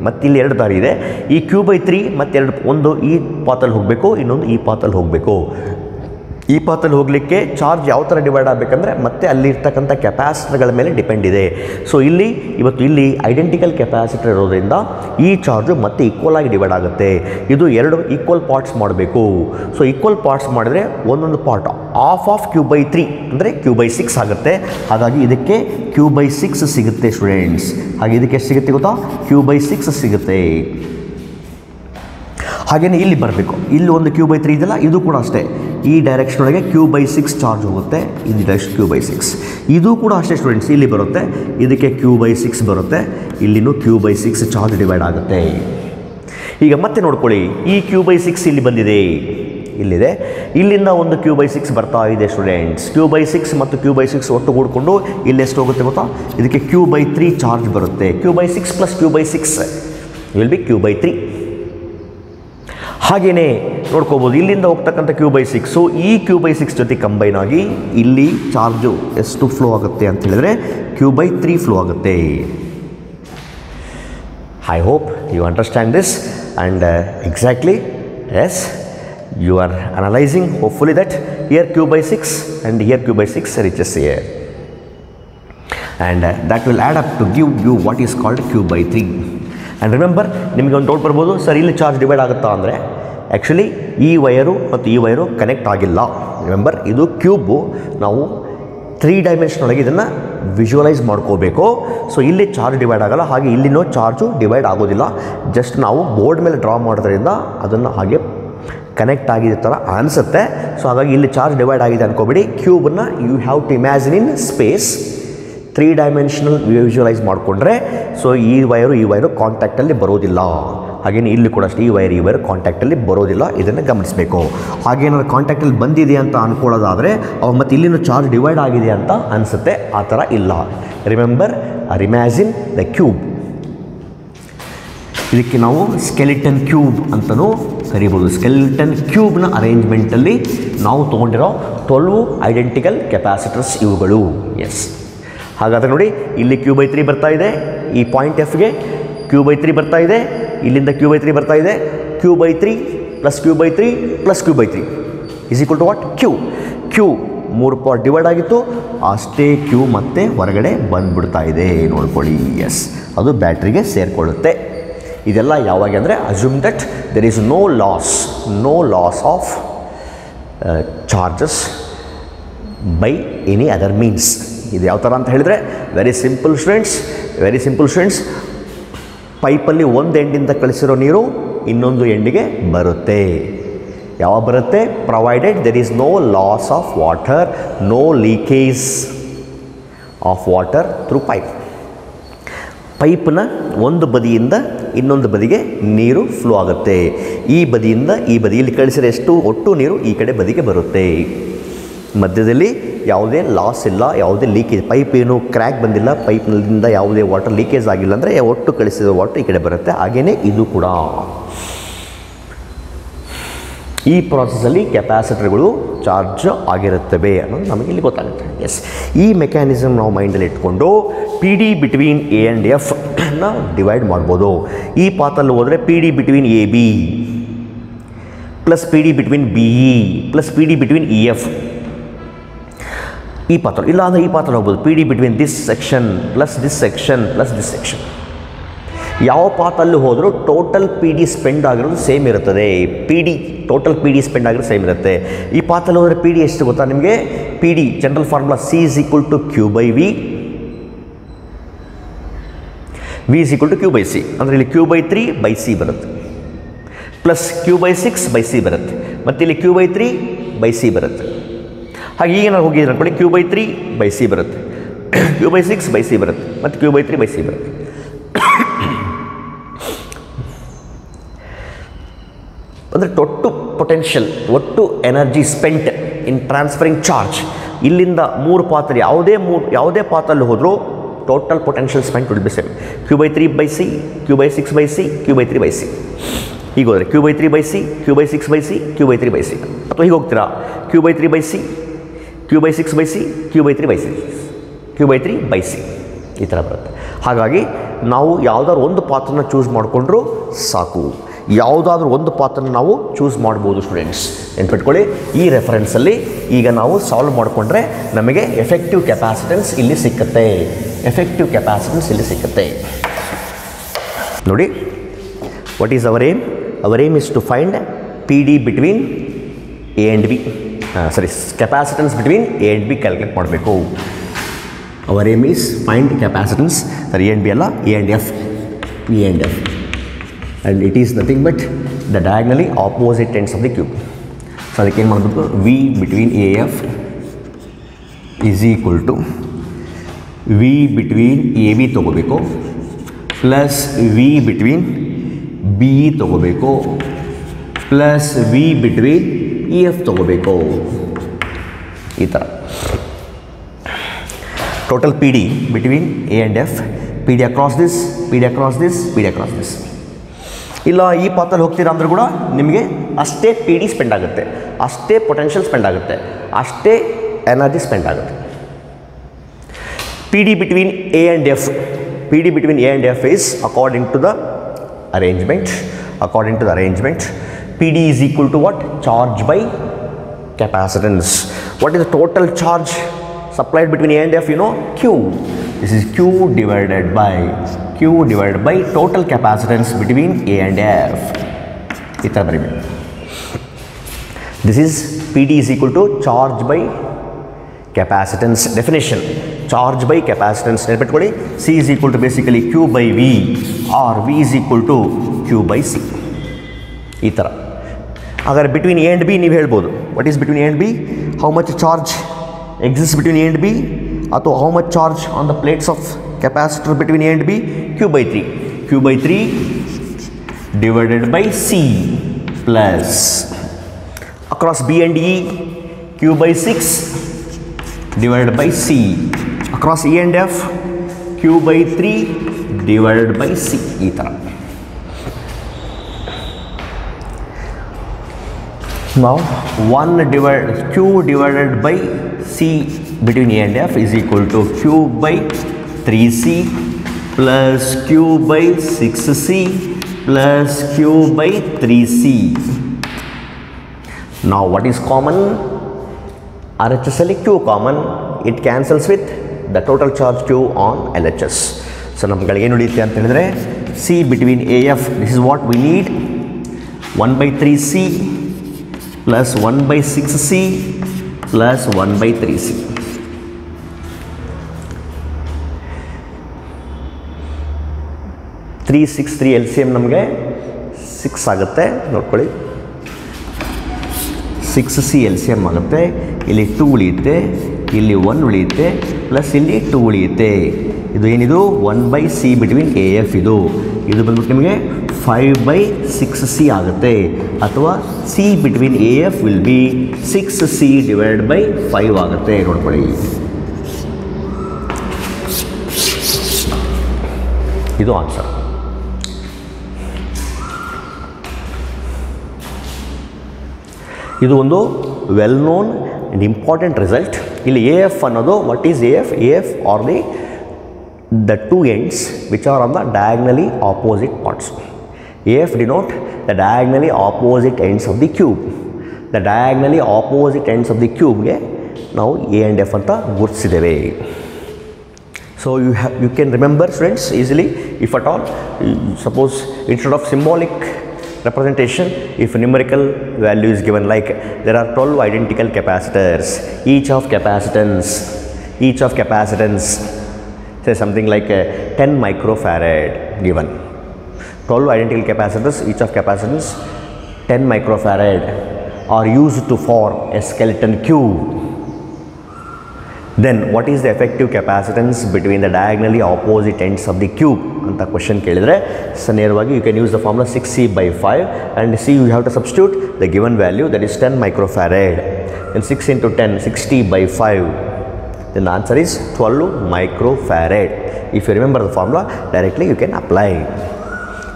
ಮತ್ತು ಇಲ್ಲಿ 2 ದಾರಿ ಇದೆ. ಈ Q/3 ಮತ್ತೆ ಒಂದು ಈ ಪಾತಲ್ಲಿ ಹೋಗಬೇಕು, ಇನ್ನೊಂದು ಈ ಪಾತಲ್ಲಿ ಹೋಗಬೇಕು. ಈ ಪಾತಲ್ಲಿ ಹೋಗಲಿಕ್ಕೆ ಚಾರ್ಜ್ ಯಾವ ಥರ ಡಿವೈಡ್ ಆಗಬೇಕಂದ್ರೆ ಮತ್ತೆ ಅಲ್ಲಿರ್ತಕ್ಕಂಥ ಕೆಪಾಸಿಟರ್ಗಳ ಮೇಲೆ ಡಿಪೆಂಡ್ ಇದೆ. ಸೊ ಇಲ್ಲಿ ಐಡೆಂಟಿಕಲ್ ಕೆಪಾಸಿಟರ್ ಇರೋದ್ರಿಂದ ಈ ಚಾರ್ಜು ಮತ್ತೆ ಈಕ್ವಲ್ ಆಗಿ ಡಿವೈಡ್ ಆಗುತ್ತೆ. ಇದು 2 ಈಕ್ವಲ್ ಪಾರ್ಟ್ಸ್ ಮಾಡಬೇಕು. ಸೊ ಈಕ್ವಲ್ ಪಾರ್ಟ್ಸ್ ಮಾಡಿದ್ರೆ ಒಂದೊಂದು ಪಾರ್ಟ್ ಆಫ್ Q/3 ಅಂದರೆ Q/6 ಆಗುತ್ತೆ. ಹಾಗಾಗಿ ಇದಕ್ಕೆ Q/6 ಸಿಗುತ್ತೆ ಸ್ಟೂಡೆಂಟ್ಸ್. ಹಾಗೆ ಇದಕ್ಕೆ ಎಷ್ಟು ಸಿಗುತ್ತೆ ಗೊತ್ತಾ, Q/6 ಸಿಗುತ್ತೆ. ಹಾಗೆಯೇ ಇಲ್ಲಿ ಬರಬೇಕು, ಇಲ್ಲಿ ಒಂದು Q/3 ಇದೆಯಲ್ಲ, ಇದು ಕೂಡ ಅಷ್ಟೇ. ಈ ಡೈರೆಕ್ಷನ್ ಒಳಗೆ Q/6 ಚಾರ್ಜ್ ಹೋಗುತ್ತೆ. ಇದು ಡೈರೆಕ್ಷನ್ Q/6. ಇದು ಕೂಡ ಅಷ್ಟೇ ಸ್ಟೂಡೆಂಟ್ಸ್, ಇಲ್ಲಿ ಬರುತ್ತೆ, ಇದಕ್ಕೆ Q/6 ಬರುತ್ತೆ, ಇಲ್ಲಿನೂ Q/6 ಚಾರ್ಜ್ ಡಿವೈಡ್ ಆಗುತ್ತೆ. ಈಗ ಮತ್ತೆ ನೋಡ್ಕೊಳ್ಳಿ, ಈ Q/6 ಇಲ್ಲಿ ಬಂದಿದೆ, ಇಲ್ಲಿದೆ. ಇಲ್ಲಿಂದ ಒಂದು Q/6 ಬರ್ತಾ ಇದೆ ಸ್ಟೂಡೆಂಟ್ಸ್. Q/6 ಮತ್ತು Q/6 ಒಟ್ಟು ಕೂಡಿಕೊಂಡು ಇಲ್ಲಿ ಎಷ್ಟು ಹೋಗುತ್ತೆ ಗೊತ್ತಾ, ಇದಕ್ಕೆ Q/3 ಚಾರ್ಜ್ ಬರುತ್ತೆ. Q/6 plus Q/6 will be Q/3. ಹಾಗೆಯೇ ನೋಡ್ಕೋಬೋದು, ಇಲ್ಲಿಂದ ಹೋಗ್ತಕ್ಕಂಥ Q/6. ಸೊ ಈ Q/6 ಜೊತೆ ಕಂಬೈನ್ ಆಗಿ ಇಲ್ಲಿ ಚಾರ್ಜು ಎಷ್ಟು ಫ್ಲೋ ಆಗುತ್ತೆ ಅಂತ ಹೇಳಿದ್ರೆ Q/3 ಫ್ಲೋ ಆಗುತ್ತೆ. I hope you understand this and exactly as you are analysing hopefully that here Q/6 and here Q/6 reaches here and that will add up to give you what is called Q/3. And remember, ನಿಮಗೆ ಒಂದು doubt ಬರ್ಬೋದು, sir ಇಲ್ಲಿ charge divide ಆಗುತ್ತಾ ಅಂದರೆ actually ಈ wire ಮತ್ತು ಈ wire connect ಆಗಿಲ್ಲ. ರಿಮೆಂಬರ್, ಇದು ಕ್ಯೂಬು, ನಾವು 3 ಡೈಮೆನ್ಷನ್ ಒಳಗೆ ಇದನ್ನು ವಿಜುವಲೈಸ್ ಮಾಡ್ಕೋಬೇಕು. ಸೊ ಇಲ್ಲಿ ಚಾರ್ಜ್ ಡಿವೈಡ್ ಆಗೋಲ್ಲ, ಹಾಗೆ ಇಲ್ಲಿನೂ ಚಾರ್ಜು ಡಿವೈಡ್ ಆಗೋದಿಲ್ಲ. ಜಸ್ಟ್ ನಾವು ಬೋರ್ಡ್ ಮೇಲೆ ಡ್ರಾ ಮಾಡೋದ್ರಿಂದ ಅದನ್ನು ಹಾಗೆ ಕನೆಕ್ಟ್ ಆಗಿದ್ದ ಥರ ಅನಿಸುತ್ತೆ. ಸೊ ಹಾಗಾಗಿ ಇಲ್ಲಿ ಚಾರ್ಜ್ ಡಿವೈಡ್ ಆಗಿದೆ ಅಂದ್ಕೋಬೇಡಿ. ಕ್ಯೂಬನ್ನು you have to imagine in space, 3 dimensional visualize ಮಾಡಿಕೊಂಡ್ರೆ ಸೊ ಈ ವೈರು ಕಾಂಟ್ಯಾಕ್ಟಲ್ಲಿ ಬರೋದಿಲ್ಲ. ಹಾಗೆಯೇ ಇಲ್ಲಿ ಕೂಡ ಅಷ್ಟೇ, ಈ ವೈರು ಕಾಂಟ್ಯಾಕ್ಟಲ್ಲಿ ಬರೋದಿಲ್ಲ. ಇದನ್ನು ಗಮನಿಸಬೇಕು. ಹಾಗೇನಾದ್ರು ಕಾಂಟ್ಯಾಕ್ಟಲ್ಲಿ ಬಂದಿದೆ ಅಂತ ಅಂದ್ಕೊಳ್ಳೋದಾದರೆ ಅವಾಗ ಮತ್ತು ಇಲ್ಲಿನೂ ಚಾರ್ಜ್ ಡಿವೈಡ್ ಆಗಿದೆ ಅಂತ ಅನಿಸುತ್ತೆ. ಆ ಥರ ಇಲ್ಲ. Remember or imagine the cube. ಇದಕ್ಕೆ ನಾವು ಸ್ಕೆಲಿಟನ್ ಕ್ಯೂಬ್ ಅಂತಲೂ ಕರಿಬೋದು. ಸ್ಕೆಲಿಟನ್ ಕ್ಯೂಬ್ನ ಅರೇಂಜ್ಮೆಂಟಲ್ಲಿ ನಾವು ತೊಗೊಂಡಿರೋ 12 ಐಡೆಂಟಿಕಲ್ ಕೆಪಾಸಿಟರ್ಸ್ ಇವುಗಳು. ಎಸ್, ಹಾಗಾದರೆ ನೋಡಿ, ಇಲ್ಲಿ Q/3 ಬರ್ತಾ ಇದೆ, ಈ ಪಾಯಿಂಟ್ ಎಫ್ಗೆ Q/3 ಬರ್ತಾ ಇದೆ, ಇಲ್ಲಿಂದ Q/3 ಬರ್ತಾ ಇದೆ. Q/3 plus Q/3 plus Q/3 is equal to what? Q 3 part divide ಆಗಿತ್ತು, ಅಷ್ಟೇ Q ಮತ್ತೆ ಹೊರಗಡೆ ಬಂದುಬಿಡ್ತಾ ಇದೆ. ನೋಡ್ಕೊಳ್ಳಿ. ಎಸ್, ಅದು ಬ್ಯಾಟ್ರಿಗೆ ಸೇರಿಕೊಳ್ಳುತ್ತೆ. ಇದೆಲ್ಲ ಯಾವಾಗ ಅಂದರೆ assume that there is no loss of charges by any other means. ಇದು ಯಾವ ಥರ ಅಂತ ಹೇಳಿದರೆ ವೆರಿ ಸಿಂಪಲ್ ಸ್ಟೂಡೆಂಟ್ಸ್. ಪೈಪಲ್ಲಿ ಒಂದು ಎಂಡಿಂದ ಕಳಿಸಿರೋ ನೀರು ಇನ್ನೊಂದು ಎಂಡಿಗೆ ಬರುತ್ತೆ. ಯಾವಾಗ ಬರುತ್ತೆ? Provided there is no loss of water, no leakage of water through ಪೈಪ್ನ ಒಂದು ಬದಿಯಿಂದ ಇನ್ನೊಂದು ಬದಿಗೆ ನೀರು ಫ್ಲೋ ಆಗುತ್ತೆ. ಈ ಬದಿಯಿಂದ ಈ ಬದಿಯಲ್ಲಿ ಕಳಿಸಿರೋ ಎಷ್ಟು ಒಟ್ಟು ನೀರು ಈ ಕಡೆ ಬದಿಗೆ ಬರುತ್ತೆ. ಮಧ್ಯದಲ್ಲಿ ಯಾವುದೇ ಲಾಸ್ ಇಲ್ಲ, ಯಾವುದೇ ಲೀಕೇಜ್, ಪೈಪ್ ಏನು ಕ್ರ್ಯಾಕ್ ಬಂದಿಲ್ಲ, ಪೈಪ್ನಿಂದ ಯಾವುದೇ ವಾಟರ್ ಲೀಕೇಜ್ ಆಗಿಲ್ಲ ಅಂದರೆ ಒಟ್ಟು ಕಳಿಸಿದ ವಾಟರ್ ಈ ಕಡೆ ಬರುತ್ತೆ. ಹಾಗೆಯೇ ಇದು ಕೂಡ. ಈ ಪ್ರಾಸೆಸ್ಸಲ್ಲಿ ಕೆಪಾಸಿಟರ್ಗಳು ಚಾರ್ಜ್ ಆಗಿರುತ್ತವೆ ಅನ್ನೋದು ನಮಗೆ ಇಲ್ಲಿ ಗೊತ್ತಾಗುತ್ತೆ. ಎಸ್, ಈ ಮೆಕ್ಯಾನಿಸಮ್ ನಾವು ಮೈಂಡಲ್ಲಿ ಇಟ್ಕೊಂಡು P D between A and F ನ ಡಿವೈಡ್ ಮಾಡ್ಬೋದು. ಈ ಪಾತಲ್ಲಿ ಹೋದರೆ P D between A B plus P D between B E plus P D between E F. ಈ ಪಾತ್ರ ಇಲ್ಲ ಅಂದರೆ ಈ ಪಾತ್ರ ಹೋಗ್ಬೋದು P D between this section plus this section plus this section. ಯಾವ ಪಾತಲ್ಲಿ ಹೋದರೂ ಟೋಟಲ್ ಪಿ ಡಿ ಸ್ಪೆಂಡ್ ಆಗಿರೋದು ಸೇಮ್ ಇರುತ್ತದೆ. ಟೋಟಲ್ ಪಿ ಡಿ ಸ್ಪೆಂಡ್ ಆಗಿರೋದು ಸೇಮ್ ಇರುತ್ತೆ. ಈ ಪಾತಲ್ಲಿ ಹೋದರೆ ಪಿ ಡಿ ಎಷ್ಟು ಗೊತ್ತಾ ನಿಮಗೆ? P D general formula C is equal to Q/V, V is equal to Q/C. ಅಂದರೆ ಇಲ್ಲಿ Q/3/C ಬರುತ್ತೆ, ಪ್ಲಸ್ Q/6/C ಬರುತ್ತೆ, ಮತ್ತು ಇಲ್ಲಿ Q/3/C ಬರುತ್ತೆ. ಹಾಗೆ ಈಗ ನಾವು ಹೋಗಿದ್ರೆ ಅಂದ್ಕೊಳ್ಳಿ Q/3/C ಬರುತ್ತೆ, Q/6/C ಬರುತ್ತೆ, ಮತ್ತು Q/3/C ಬರುತ್ತೆ. ಅಂದರೆ ಒಟ್ಟು ಪೊಟೆನ್ಷಿಯಲ್, ಒಟ್ಟು ಎನರ್ಜಿ ಸ್ಪೆಂಟ್ ಇನ್ ಟ್ರಾನ್ಸ್ಫರಿಂಗ್ ಚಾರ್ಜ್ ಇಲ್ಲಿಂದ 3 ಪಾತ್ರೆ ಯಾವುದೇ ಪಾತಲ್ಲಿ ಹೋದರೂ total potential spent will be same. Q/3/C, Q/6/C, Q/3/C. ಹೀಗೆ ಹೋದರೆ Q/3/C, Q/6/C, Q/3/C. ಅಥವಾ ಹೀಗೆ ಹೋಗ್ತೀರಾ Q/3/C, Q/6/C, Q/3/C ಈ ಥರ ಬರುತ್ತೆ. ಹಾಗಾಗಿ ನಾವು ಯಾವುದಾದ್ರು ಒಂದು ಪಾತ್ರನ ಚೂಸ್ ಮಾಡಿಕೊಂಡ್ರೂ ಸಾಕು. ಯಾವುದಾದ್ರೂ ಒಂದು ಪಾತ್ರನ ನಾವು ಚೂಸ್ ಮಾಡ್ಬೋದು ಸ್ಟೂಡೆಂಟ್ಸ್. ನೆನ್ಪಿಟ್ಕೊಳ್ಳಿ, ಈ ರೆಫರೆನ್ಸಲ್ಲಿ ಈಗ ನಾವು ಸಾಲ್ವ್ ಮಾಡಿಕೊಂಡ್ರೆ ನಮಗೆ ಎಫೆಕ್ಟಿವ್ ಕೆಪಾಸಿಟೆನ್ಸ್ ಇಲ್ಲಿ ಸಿಕ್ಕುತ್ತೆ. ನೋಡಿ, what is our aim? Our aim is to find P D between A and B, capacitance between A and B calculate ಮಾಡಬೇಕು. Our aim is find capacitance, A and B ಅಲ್ಲ, A and F, P and F. And it is nothing but the diagonally opposite ends of the cube. So ಅದಕ್ಕೆ ಏನು ಮಾಡಬೇಕು? V between AF is equal to V between AB ತೊಗೋಬೇಕು, plus V between BE ತೊಗೋಬೇಕು, plus V between EF ತೊಗೋಬೇಕು. ಈ ಥರ total P D between A and F, P D across this, P D across this, P D across this. ಇಲ್ಲ ಈ ಪಾತಲ್ಲಿ ಹೋಗ್ತೀರಾ ಅಂದರೂ ಕೂಡ ನಿಮಗೆ ಅಷ್ಟೇ ಪಿ ಡಿ ಸ್ಪೆಂಡ್ ಆಗುತ್ತೆ, ಅಷ್ಟೇ ಪೊಟೆನ್ಷಿಯಲ್ ಸ್ಪೆಂಡ್ ಆಗುತ್ತೆ, ಅಷ್ಟೇ ಎನರ್ಜಿ ಸ್ಪೆಂಡ್ ಆಗುತ್ತೆ. P D between A and F, P D between A and F is according to the arrangement. P D is equal to what? Charge by capacitance. What is the total charge supplied between A and F? You know, Q. This is Q divided by total capacitance between A and F. इतना बड़ी This is PD is equal to charge by capacitance. Definition: charge by capacitance. ನೆನಪಿಟ್ಕೊಳ್ಳಿ, C is equal to basically Q by V or V is equal to Q by C. ಈ ಥರ. ಹಾಗಾದರೆ between A and B ನೀವು ಹೇಳ್ಬೋದು, what is between A and B? How much charge exists between A and B? ಅಥವಾ how much charge on the plates of capacitor between A and B? Q by 3. Q by 3 divided by C plus across B and E, Q by 6 divided by C. Across E and F, Q by 3 divided by C. ಈ ಥರ. Now Q divided by C between A and F is equal to Q by 3C plus Q by 6C plus Q by 3C. Now what is common? RHS ಅಲ್ಲಿ Q common, it cancels with the total charge Q on LHS. So ನಮ್ಗಳಿಗೆ ಏನು ಉಳಿಯುತ್ತೆ ಅಂತ ಹೇಳಿದ್ರೆ C between AF, this is what we need, 1 by 3C plus 1 by 6C plus 1 by 3C. Three six three LCM ನಮಗೆ 6 ಆಗುತ್ತೆ ನೋಡ್ಕೊಳ್ಳಿ. 6C LCM ಆಗುತ್ತೆ. ಇಲ್ಲಿ 2 ಉಳಿಯುತ್ತೆ, ಇಲ್ಲಿ 1 ಉಳಿಯುತ್ತೆ, ಪ್ಲಸ್ ಇಲ್ಲಿ 2 ಉಳಿಯುತ್ತೆ. ಇದು ಏನಿದು 1 by C ಬಿಟ್ವೀನ್ AF. ಇದು ಬಂದ್ಬಿಟ್ಟು ನಿಮಗೆ 5 by 6C ಆಗುತ್ತೆ. ಅಥವಾ C between AF will be 6C divide by 5 ಆಗುತ್ತೆ. ನೋಡ್ಕೊಳ್ಳಿ, ಇದು ಆನ್ಸರ್. ಇದು ಒಂದು well known and important result. ಇಲ್ಲಿ AF ಅನ್ನೋದು, ವಾಟ್ ಈಸ್ AF? AF ಆರ್ the two ends which are on the diagonally opposite parts. AF denote the diagonally opposite ends of the cube. The diagonally opposite ends of the cube ಗೆ ನಾವು A and F ಅಂತ ಗುರುತಿಸಿದ್ದೇವೆ. So you can remember students easily, if at all, suppose instead of symbolic representation, if numerical value is given, like there are 12 identical capacitors, each of capacitance say something like 10 microfarad given. 12 identical capacitors, each of capacitance 10 microfarad are used to form a skeleton cube. Then what is the effective capacitance between the diagonally opposite ends of the cube ಅಂತ question ಕೇಳಿದರೆ, so ನೇರವಾಗಿ you can use the formula 6C by 5 and C you have to substitute the given value, that is 10 microfarad. Then 6 into 10, 60 by 5. Then the answer is 12 microfarad. If you remember the formula, directly you can apply.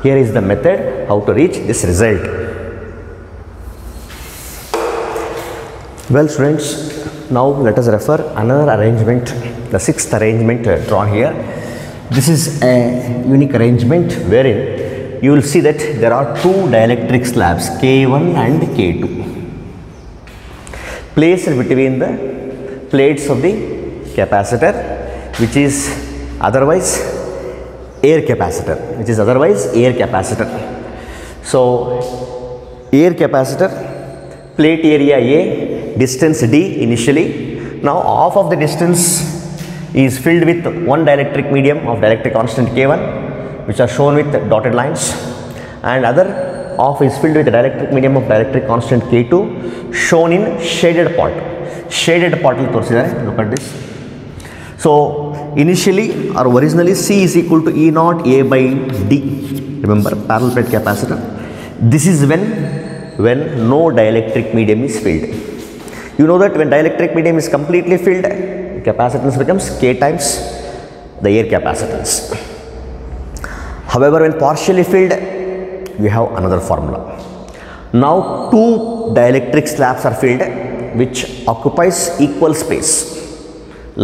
Here is the method how to reach this result. Well students, now let us refer another arrangement, the sixth arrangement drawn here. This is a unique arrangement wherein you will see that there are two dielectric slabs K1 and K2 placed between the plates of the capacitor, which is otherwise air capacitor, So air capacitor, plate area A, distance D initially. Now half of the distance is filled with one dielectric medium of dielectric constant K1, which are shown with dotted lines, and other half is filled with dielectric medium of dielectric constant K2, shown in shaded part. Shaded part will torsidare. Look at this. So initially or originally C is equal to E naught A by D. Remember, parallel plate capacitor. This is when no dielectric medium is filled. You know that when dielectric medium is completely filled, capacitance becomes K times the air capacitance. However, when partially filled, we have another formula. Now two dielectric slabs are filled which occupies equal space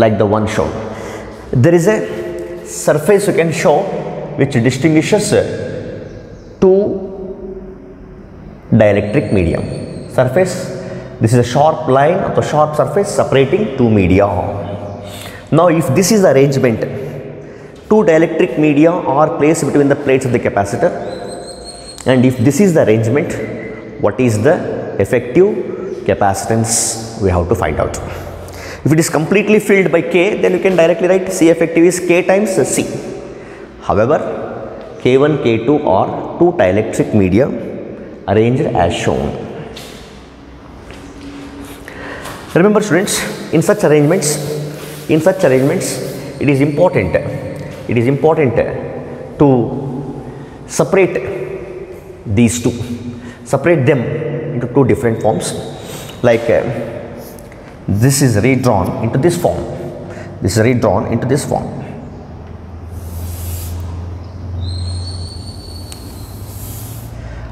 like the one shown. There is a surface you can show which distinguishes two dielectric medium. Surface, this is a sharp line or the sharp surface separating two media. Now if this is the arrangement, two dielectric media are placed between the plates of the capacitor, and if this is the arrangement, what is the effective capacitance we have to find out. If it is completely filled by K, then you can directly write C effective is K times C. However, K1, K2 are two dielectric media arranged as shown. Remember students, in such arrangements, it is important to separate these two, separate them into two different forms. Like this is redrawn into this form, this is redrawn into this form.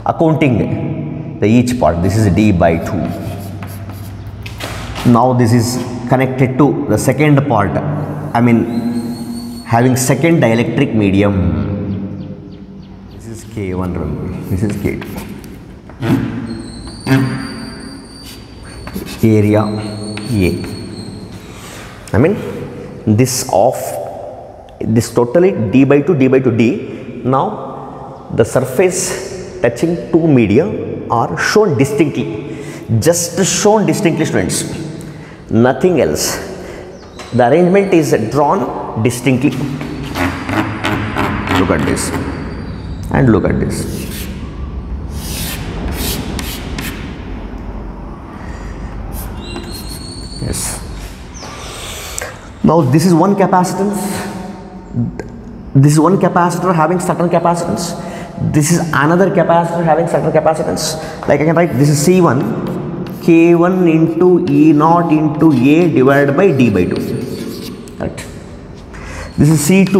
Accounting the each part, this is D by 2. Now this is connected to the second part, I mean having second dielectric medium. This is K1, remember, this is K2. Area A. I mean this totally D by 2 D. Now the surface touching two media are shown distinctly, just shown distinctly students, nothing else. The arrangement is drawn distinctly. Look at this and look at this. Yes. Now this is one capacitance. This is one capacitor having certain capacitance. This is another capacitor having certain capacitance. Like I can write this is C1, K1 into E0 into A divided by D by 2. Right. This is C2,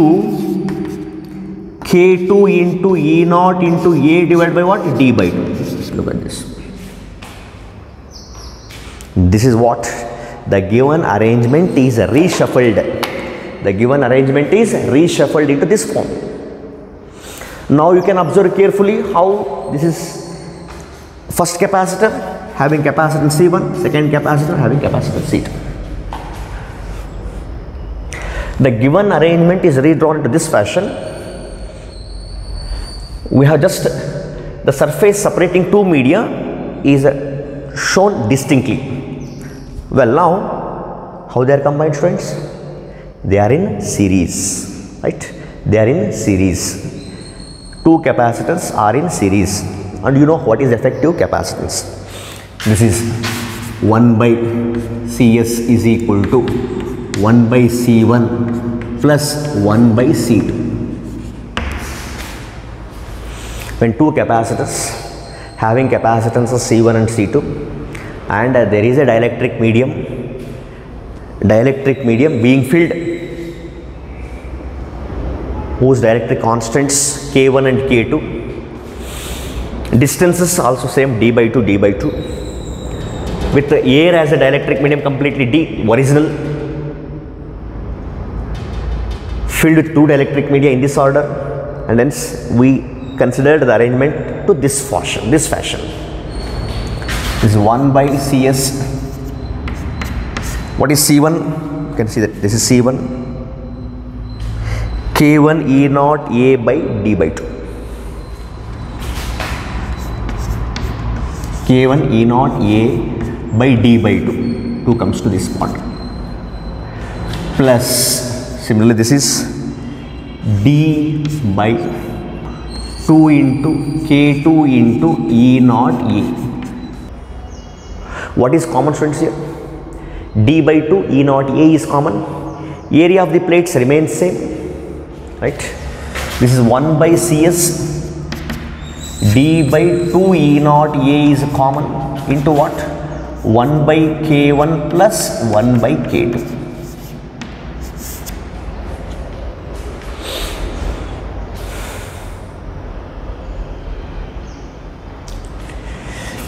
K2 into E0 into A divided by what? D by 2. Look at this. This is what the given arrangement is reshuffled. The given arrangement is reshuffled into this form. Now you can observe carefully how this is first capacitor having capacitance C1, second capacitor having capacitance C2. The given arrangement is redrawn into this fashion. We have just the surface separating two media is shown distinctly. Well, now how they are combined, students? They are in series, right? They are in series. Two capacitors are in series, and you know what is effective capacitance. This is 1 by Cs is equal to 1 by C1 plus 1 by C2. When two capacitors having capacitances C1 and C2 and there is a dielectric medium being filled whose dielectric constants K1 and K2, distances also same D by 2 with the air as a dielectric medium completely D original, filled with two dielectric media in this order, and hence we considered the arrangement to this fashion. This is 1 by Cs. What is C1? You can see that this is C1. K1 E0 A by D by 2. K1 E0 A by D by 2. 2 comes to this part. Plus, similarly this is D by 2 into K2 into E0 A. What is common, students, here? D by 2 E0 A is common. Area of the plates remains same. Right, this is 1 by Cs, D by 2 E0 A is common into what? 1 by K1 plus 1 by K2.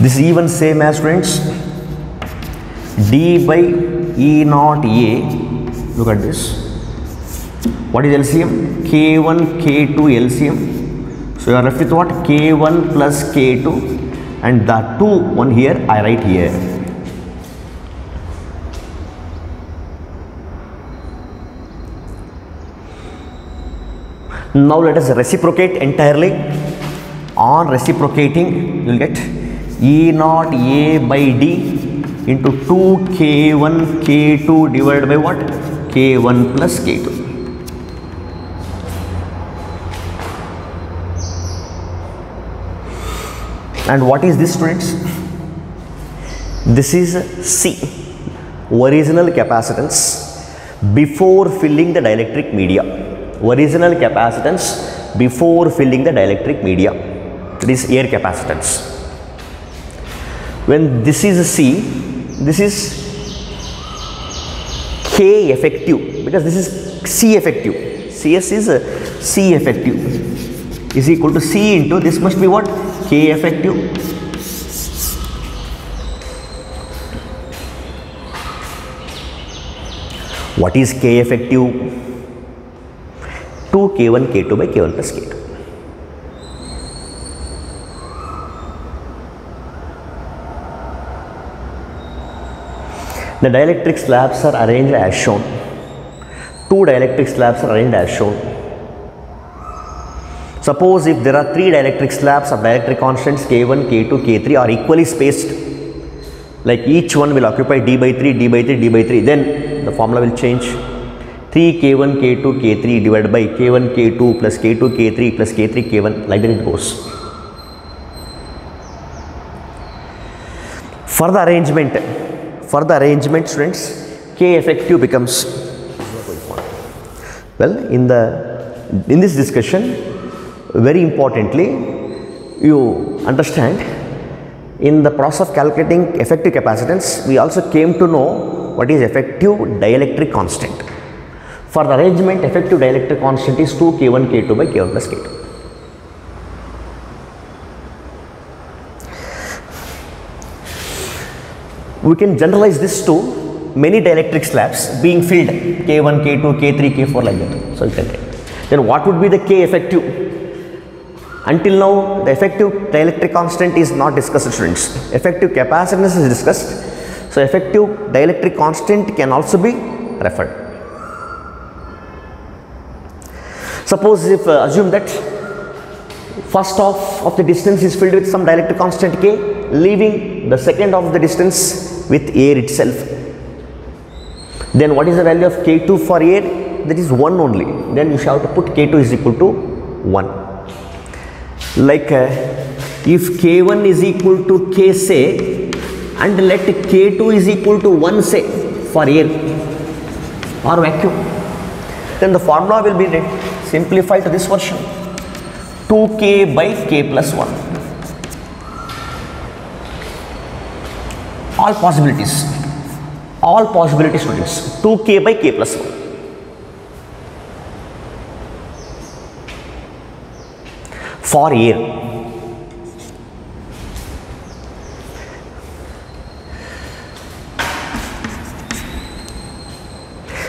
This is even same as, friends, D by E0 A. Look at this. What is LCM? K1, K2 LCM. So you are left with what? K1 plus K2, and the 2 one here I write here. Now let us reciprocate entirely. On reciprocating, you will get E0 A by D into 2k1 k2 divided by what? K1 plus k2. And what is this, students? This is C, original capacitance before filling the dielectric media. Original capacitance before filling the dielectric media. That is air capacitance. When this is C, this is K effective, because this is C effective. CS is C effective is equal to C into this must be what? K effective. What is K effective? 2k1 k2 by k1 plus k2. The dielectric slabs are arranged as shown. Two dielectric slabs are arranged as shown. Suppose if there are three dielectric slabs of dielectric constants k1, k2, k3 are equally spaced, like each one will occupy d by 3, d by 3, d by 3, then the formula will change. 3k1, k2, k3 divided by k1, k2 plus k2, k3 plus k3, k1, like that it goes. For the arrangement, students, K effective becomes, well, in this discussion, very importantly, you understand, in the process of calculating effective capacitance, we also came to know what is effective dielectric constant. For the arrangement, effective dielectric constant is 2k1 k2 by k1 plus k2. We can generalize this to many dielectric slabs being filled k1, k2, k3, k4 like that. So you can take. Then what would be the K effective? Until now, the effective dielectric constant is not discussed, students. Effective capacitance is discussed. So effective dielectric constant can also be referred. Suppose if assume that first half of the distance is filled with some dielectric constant K, leaving the second half of the distance with air itself. Then what is the value of K2 for air? That is 1 only. Then you shall have to put K2 is equal to 1. Like if K1 is equal to K say, and let K2 is equal to 1 say for air or vacuum, then the formula will be simplified to this version, 2k by k plus 1. All possibilities students, 2k by k plus 1. For air,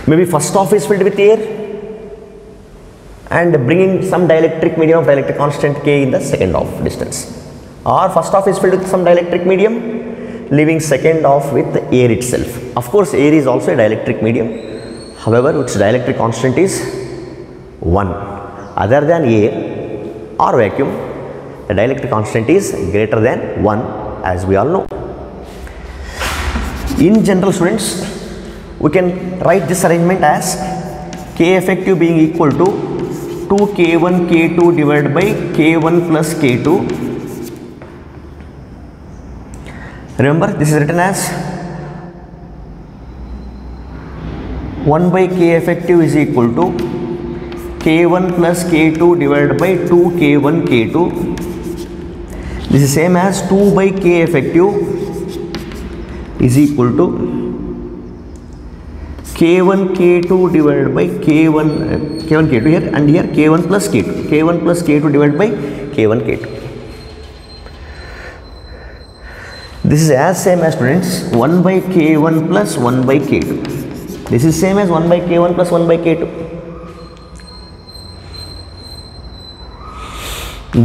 maybe first half is filled with air and bringing some dielectric medium of dielectric constant K in the second half distance, or first half is filled with some dielectric medium, leaving second half with the air itself. Of course, air is also a dielectric medium, however, its dielectric constant is 1. Other than air or vacuum, the dielectric constant is greater than 1, as we all know. In general, students, we can write this arrangement as K effective being equal to 2k1 k2 divided by k1 plus k2. Remember, this is written as 1 by k effective is equal to k1 plus k2 divided by 2k1 k2. This is same as 2 by k effective is equal to k1 k2 divided by k1 k2 here, and here k1 plus k2 divided by k1 k2. This is as same as, students, 1 by k1 plus 1 by k2. This is same as 1 by k1 plus 1 by k2.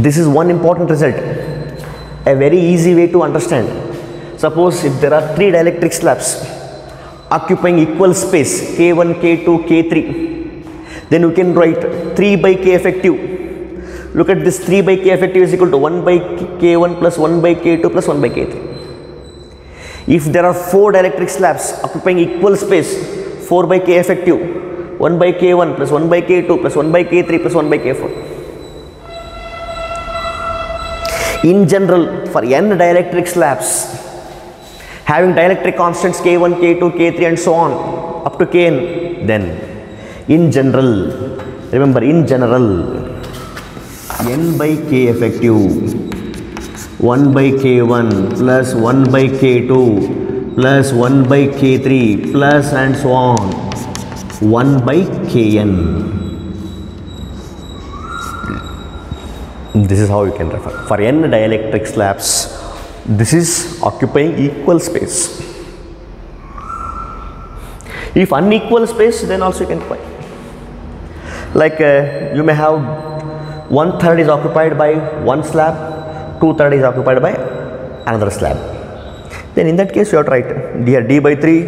This is one important result, a very easy way to understand. Suppose if there are three dielectric slabs occupying equal space k1, k2, k3, then you can write 3 by k effective. Look at this, 3 by k effective is equal to 1 by k1 plus 1 by k2 plus 1 by k3. If there are 4 dielectric slabs occupying equal space, 4 by K effective, 1 by K1 plus 1 by K2 plus 1 by K3 plus 1 by K4. In general, for n dielectric slabs having dielectric constants K1, K2, K3 and so on up to Kn, then in general, remember in general, n by K effective 1 by K1 plus 1 by K2 plus 1 by K3 plus and so on 1 by Kn. This is how you can refer. For n dielectric slabs, this is occupying equal space. If unequal space, then also you can find. Like you may have 1/3 is occupied by one slab, 2/3 is occupied by another slab. Then in that case you have to write here d by 3,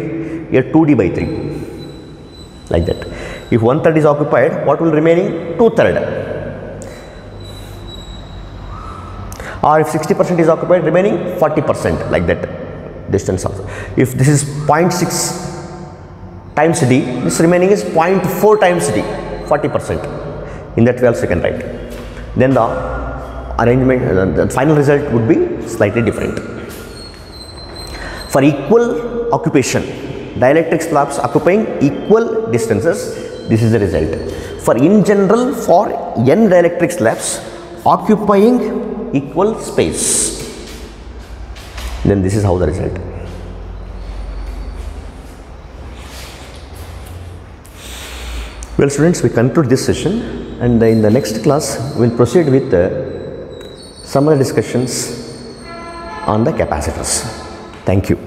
here 2d by 3, like that. If 1/3 is occupied, what will remaining? 2/3. Or if 60% is occupied, remaining 40%, like that distance also. If this is 0.6 times d, this remaining is 0.4 times d, 40%. In that way also you can write. Then the arrangement, the final result would be slightly different. For equal occupation, dielectric slabs occupying equal distances, this is the result. For in general, for n dielectric slabs occupying equal space, then this is how the result. Well students, we conclude this session, and in the next class we will proceed with some other discussions on the capacitors. Thank you.